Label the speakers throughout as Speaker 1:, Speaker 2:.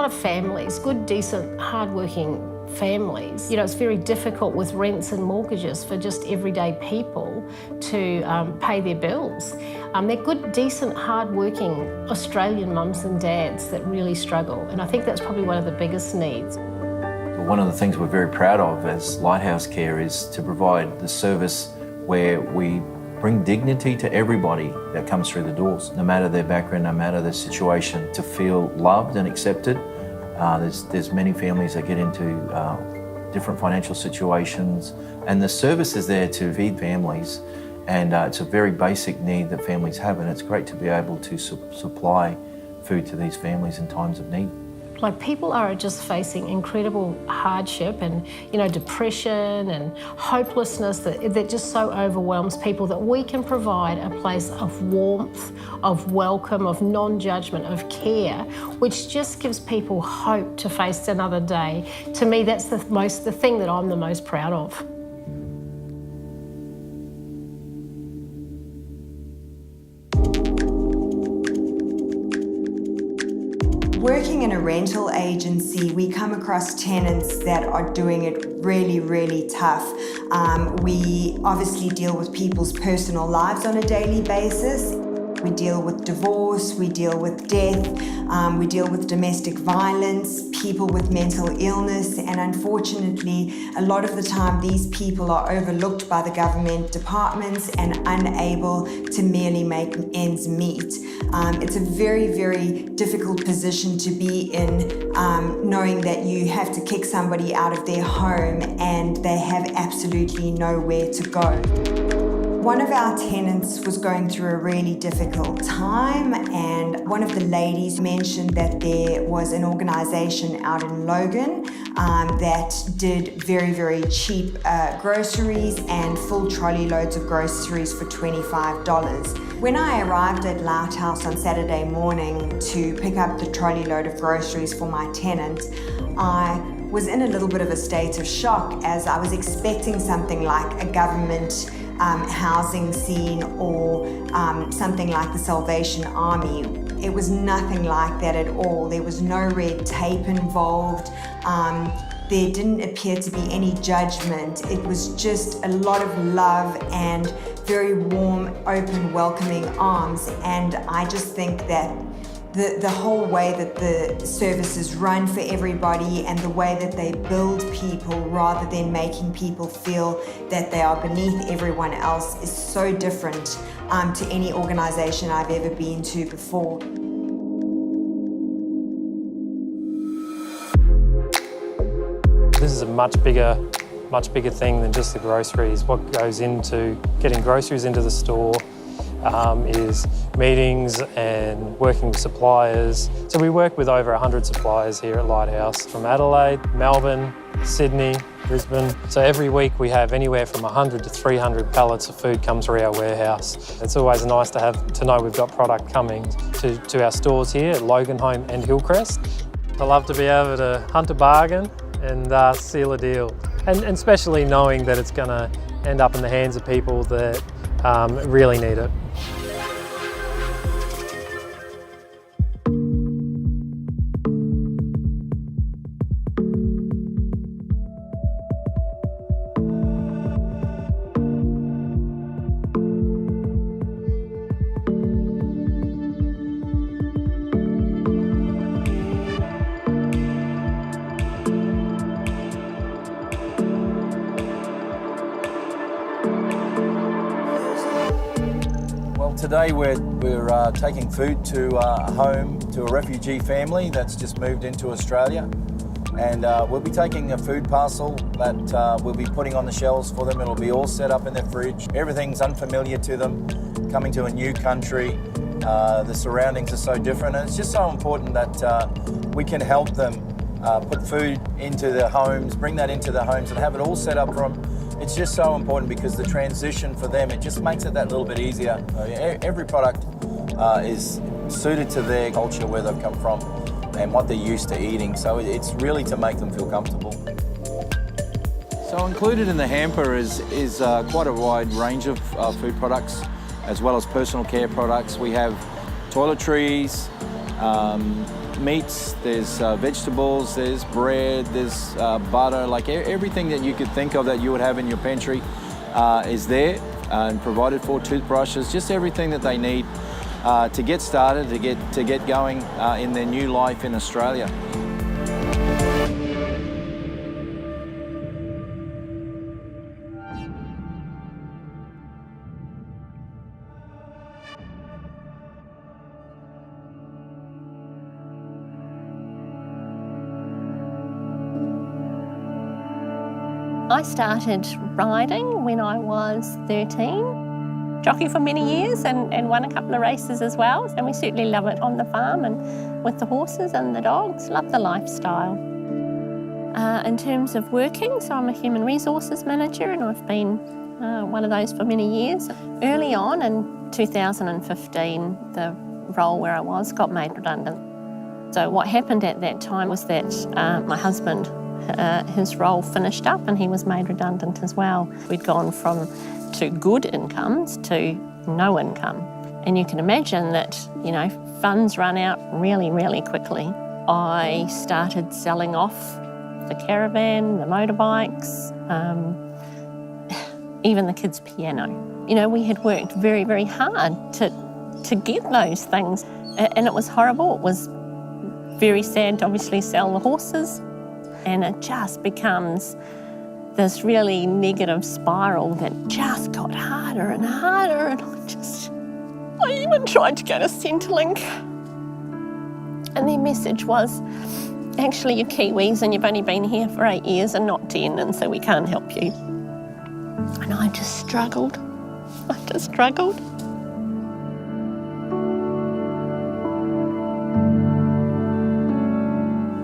Speaker 1: lot of families, good, decent, hard-working families, it's very difficult with rents and mortgages for just everyday people to pay their bills. They're good, decent, hard-working Australian mums and dads that really struggle, and I think that's probably one of the biggest needs.
Speaker 2: One of the things we're very proud of as Lighthouse Care is to provide the service where we bring dignity to everybody that comes through the doors, no matter their background, no matter their situation, to feel loved and accepted. There's many families that get into different financial situations, and the service is there to feed families, and it's a very basic need that families have, and it's great to be able to supply food to these families in times of need.
Speaker 1: Like, people are just facing incredible hardship and, depression and hopelessness that just so overwhelms people, that we can provide a place of warmth, of welcome, of non-judgment, of care, which just gives people hope to face another day. To me, that's the thing that I'm the most proud of.
Speaker 3: Working in a rental agency, we come across tenants that are doing it really, really tough. We obviously deal with people's personal lives on a daily basis. We deal with divorce, we deal with death, we deal with domestic violence, people with mental illness, and unfortunately, a lot of the time these people are overlooked by the government departments and unable to merely make ends meet. It's a very, very difficult position to be in, knowing that you have to kick somebody out of their home and they have absolutely nowhere to go. One of our tenants was going through a really difficult time, and one of the ladies mentioned that there was an organisation out in Logan that did very, very cheap groceries and full trolley loads of groceries for $25. When I arrived at Lighthouse on Saturday morning to pick up the trolley load of groceries for my tenant, I was in a little bit of a state of shock, as I was expecting something like a government housing scene or something like the Salvation Army. It was nothing like that at all. There was no red tape involved. There didn't appear to be any judgment. It was just a lot of love and very warm, open, welcoming arms. And I just think that the whole way that the service is run for everybody and the way that they build people rather than making people feel that they are beneath everyone else is so different to any organisation I've ever been to before.
Speaker 4: This is a much bigger thing than just the groceries. What goes into getting groceries into the store is meetings and working with suppliers. So we work with over 100 suppliers here at Lighthouse, from Adelaide, Melbourne, Sydney, Brisbane. So every week we have anywhere from 100 to 300 pallets of food come through our warehouse. It's always nice to know we've got product coming to our stores here at Logan Home and Hillcrest. I love to be able to hunt a bargain and seal a deal. And especially knowing that it's going to end up in the hands of people that really need it.
Speaker 2: Today we're taking food to a home, to a refugee family that's just moved into Australia, and we'll be taking a food parcel that we'll be putting on the shelves for them. It'll be all set up in their fridge. Everything's unfamiliar to them, coming to a new country. The surroundings are so different, and it's just so important that we can help them put food into their homes, bring that into their homes and have it all set up for them. It's just so important because the transition for them, it just makes it that little bit easier. Every product is suited to their culture, where they've come from and what they're used to eating. So it's really to make them feel comfortable.
Speaker 5: So included in the hamper is quite a wide range of food products, as well as personal care products. We have toiletries, meats, there's vegetables, there's bread, there's butter, like everything that you could think of that you would have in your pantry is there and provided for. Toothbrushes, just everything that they need to get started, to get going in their new life in Australia.
Speaker 6: I started riding when I was 13. Jockey for many years and won a couple of races as well. And we certainly love it on the farm and with the horses and the dogs. Love the lifestyle. In terms of working, so I'm a human resources manager and I've been one of those for many years. Early on in 2015, the role where I was got made redundant. So what happened at that time was that my husband, his role finished up and he was made redundant as well. We'd gone from to good incomes to no income. And you can imagine that, you know, funds run out really, really quickly. I started selling off the caravan, the motorbikes, even the kids' piano. You know, we had worked very, very hard to get those things. And it was horrible. It was very sad to obviously sell the horses. And it just becomes this really negative spiral that just got harder and harder. And I even tried to go to Centrelink. And their message was, actually you're Kiwis and you've only been here for 8 years and not 10, and so we can't help you. And I just struggled.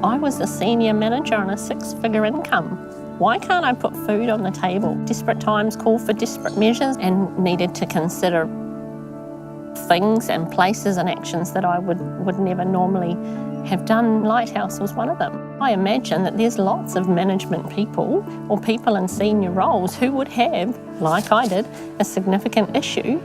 Speaker 6: I was a senior manager on a 6-figure income. Why can't I put food on the table? Desperate times call for desperate measures and needed to consider things and places and actions that I would never normally have done. Lighthouse was one of them. I imagine that there's lots of management people or people in senior roles who would have, like I did, a significant issue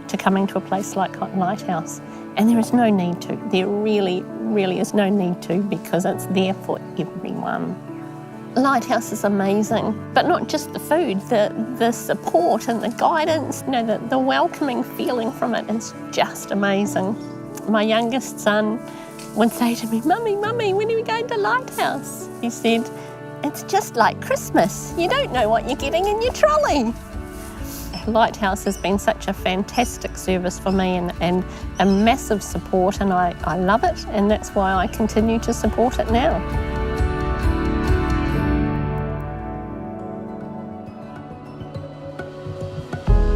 Speaker 6: to coming to a place like Lighthouse. And there is no need to. There really, really is no need to, because it's there for everyone. Lighthouse is amazing, but not just the food, the support and the guidance, you know, the welcoming feeling from it is just amazing. My youngest son would say to me, Mummy, when are we going to Lighthouse? He said, it's just like Christmas. You don't know what you're getting in your trolley. Lighthouse has been such a fantastic service for me and a massive support, and I love it, and that's why I continue to support it now.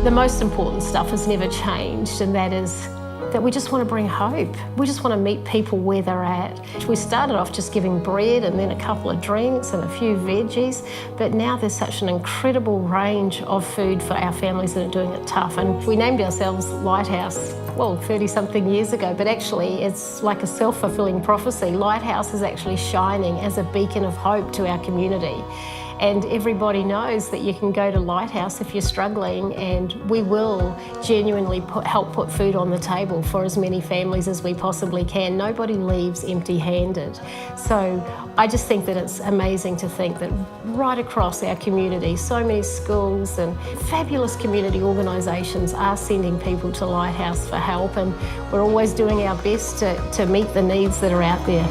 Speaker 1: The most important stuff has never changed, and that is that we just want to bring hope. We just want to meet people where they're at. We started off just giving bread and then a couple of drinks and a few veggies, but now there's such an incredible range of food for our families that are doing it tough. And we named ourselves Lighthouse, well, 30-something years ago, but actually it's like a self-fulfilling prophecy. Lighthouse is actually shining as a beacon of hope to our community. And everybody knows that you can go to Lighthouse if you're struggling, and we will genuinely help put food on the table for as many families as we possibly can. Nobody leaves empty-handed. So I just think that it's amazing to think that right across our community, so many schools and fabulous community organisations are sending people to Lighthouse for help, and we're always doing our best to meet the needs that are out there.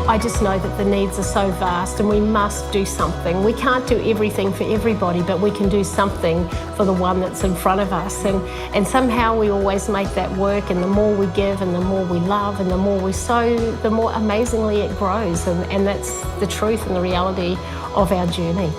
Speaker 1: I just know that the needs are so vast and we must do something. We can't do everything for everybody, but we can do something for the one that's in front of us. And somehow we always make that work, and the more we give and the more we love and the more we sow, the more amazingly it grows. And that's the truth and the reality of our journey.